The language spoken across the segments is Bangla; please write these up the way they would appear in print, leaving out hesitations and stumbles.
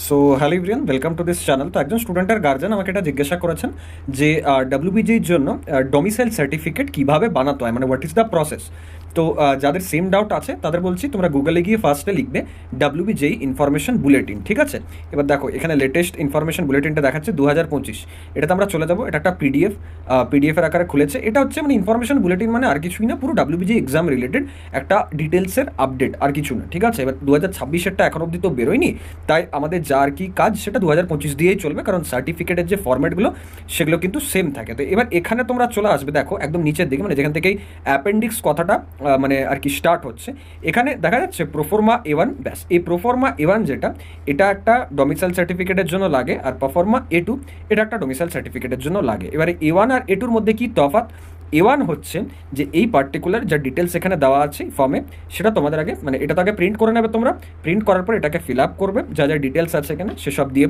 So hello everyone, welcome to this channel. তো একজন স্টুডেন্টের গার্জেন আমাকে এটা জিজ্ঞাসা করেছেন যে ডাব্লিউবিজির জন্য ডোমিসাইল সার্টিফিকেট কীভাবে বানাতে হয়, মানে হোয়াট ইজ দ্য প্রসেস। তো যাদের সেম ডাউট আছে তাদের বলছি, তোমরা গুগলে গিয়ে ফার্স্টে লিখবে ডাব্লিউবিজেই ইনফরমেশন বুলেটিন, ঠিক আছে। এবার দেখো এখানে লেটেস্ট ইনফরমেশন বুলেটিনটা দেখাচ্ছে 2025। এটাতে আমরা চলে যাবো, এটা একটা পিডিএফের আকারে খুলেছে। এটা হচ্ছে মানে ইনফরমেশন বুলেটিন মানে আর কিছুই না, পুরো ডাব্লিউবিজি এক্সাম রিলেটেড একটা ডিটেলসের আপডেট, আর কিছু না, ঠিক আছে। এবার 2026-এরটা এখন অবধি তো বেরোয়নি, তাই আমাদের যা আর কি কাজ সেটা 2025 দিয়েই চলবে, কারণ সার্টিফিকেটের যে ফরম্যাটগুলো সেগুলো কিন্তু সেম থাকে। তো এবার এখানে তোমরা চলে আসবে, দেখো একদম নিচের দিকে, মানে যেখান থেকেই অ্যাপেন্ডিক্স কথাটা মানে আর কি স্টার্ট হচ্ছে, এখানে দেখা যাচ্ছে প্রোফর্মা A1। ব্যাস, এই প্রোফর্মা A1 যেটা, এটা একটা ডোমিসাইল সার্টিফিকেটের জন্য লাগে, আর প্রোফর্মা A2 এটা একটা ডোমিসাইল সার্টিফিকেটের জন্য লাগে। এবারে A1 আর A2-র মধ্যে কি তফাৎ? A1 হচ্ছে যে এই পার্টিকুলার যা ডিটেলস এখানে দেওয়া আছে ফর্মে, সেটা তোমাদের আগে মানে এটা তো আগে প্রিন্ট করে নেবে তোমরা। প্রিন্ট করার পর এটাকে ফিল আপ করবে, যা যা ডিটেলস আছে এখানে সেসব দিয়ে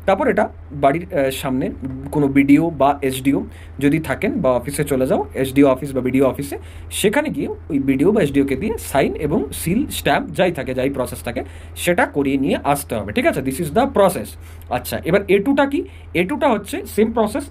তারপর এটা বাড়ির সামনে কোনো বিডিও বা এসডিও যদি থাকেন, বা অফিসে চলে যাও, এসডিও অফিস বা বিডিও অফিসে, সেখানে গিয়ে ওই বিডিও বা এসডিওকে দিয়ে সাইন এবং সিল স্ট্যাম্প যাই থাকে, যাই প্রসেস থাকে, সেটা করিয়ে নিয়ে আসতে হবে, ঠিক আছে। This is the process. আচ্ছা, এবার A2টা কি? A2টা হচ্ছে সেম প্রসেস,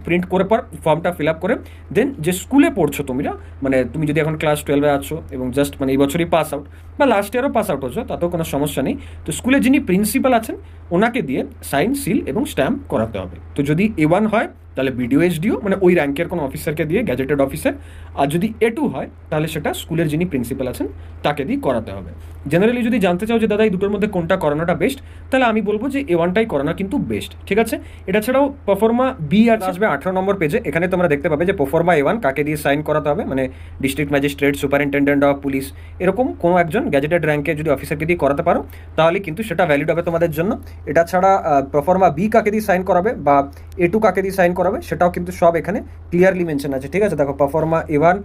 প্রিন্ট করে পর ফর্মটা ফিল আপ করে দেন যে স্কুলে পড়ছো তোমরা, মানে তুমি যদি এখন ক্লাস 12-এ আছো এবং জাস্ট মানে এই বছরই পাস আউট বা লাস্ট ইয়ারও পাস আউট হচ্ছো, তাতেও কোনো সমস্যা নেই। তো স্কুলে যিনি প্রিন্সিপাল আছেন ওনাকে দিয়ে সাইন সিল এবং স্ট্যাম্প করাতে হবে। তো যদি A1 হয় তাহলে বিডিও এসডিও মানে ওই র্যাঙ্কের কোনো অফিসারকে দিয়ে, গ্যাজেটেড অফিসার। আর যদি A2 হয় তাহলে সেটা স্কুলের যিনি প্রিন্সিপাল আছেন তাকে দিয়ে করাতে হবে। জেনারেলি যদি জানতে চাও যে দাদা এই দুটোর মধ্যে কোনটা করানোটা বেস্ট, তাহলে আমি বলবো যে A1টাই করানো কিন্তু বেস্ট, ঠিক আছে। এটা ছাড়াও প্রোফর্মা বি আর আসবে 18 নম্বর পেজে। এখানে তোমরা দেখতে পাবে যে প্রোফর্মা A1 কাকে দিয়ে সাইন করাতে হবে, মানে district magistrate, superintendent of police, এরকম কোনো একজন গ্যাজেটেড র্যাঙ্কে যদি অফিসারকে দিয়ে করাতে পারো তাহলে কিন্তু সেটা ভ্যালিড হবে তোমাদের জন্য। এটা ছাড়া প্রোফর্মা বি কাকে দিয়ে সাইন করাবে বা A2 কাকে দিয়ে সাইন করাবে সেটাও কিন্তু সব এখানে ক্লিয়ারলি মেনশন আছে, ঠিক আছে। দেখো proforma A1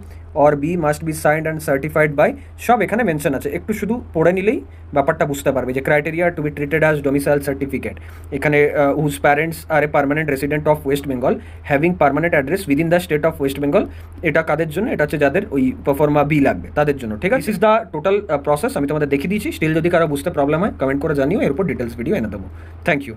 or B must be signed and certified by, সব এখানে মেনশন আছে। একটু শুধু পড়ে নিলেই ব্যাপারটা বুঝতে পারবে যে criteria to be treated as domicile certificate. এখানে whose parents are a permanent resident of West Bengal having permanent address within the state of West Bengal. এটা কাদের জন্য? এটা হচ্ছে যাদের ওই প্রোফর্মা বি লাগবে তাদের জন্য, ঠিক আছে। This is the total process, আমি তোমাদের দেখিয়ে দিয়েছি। স্টিল যদি কারো বুঝতে প্রবলেম হয় কমেন্ট করে জানিও, এরপর ডিটেলস ভিডিও এনে দেবো। Thank you.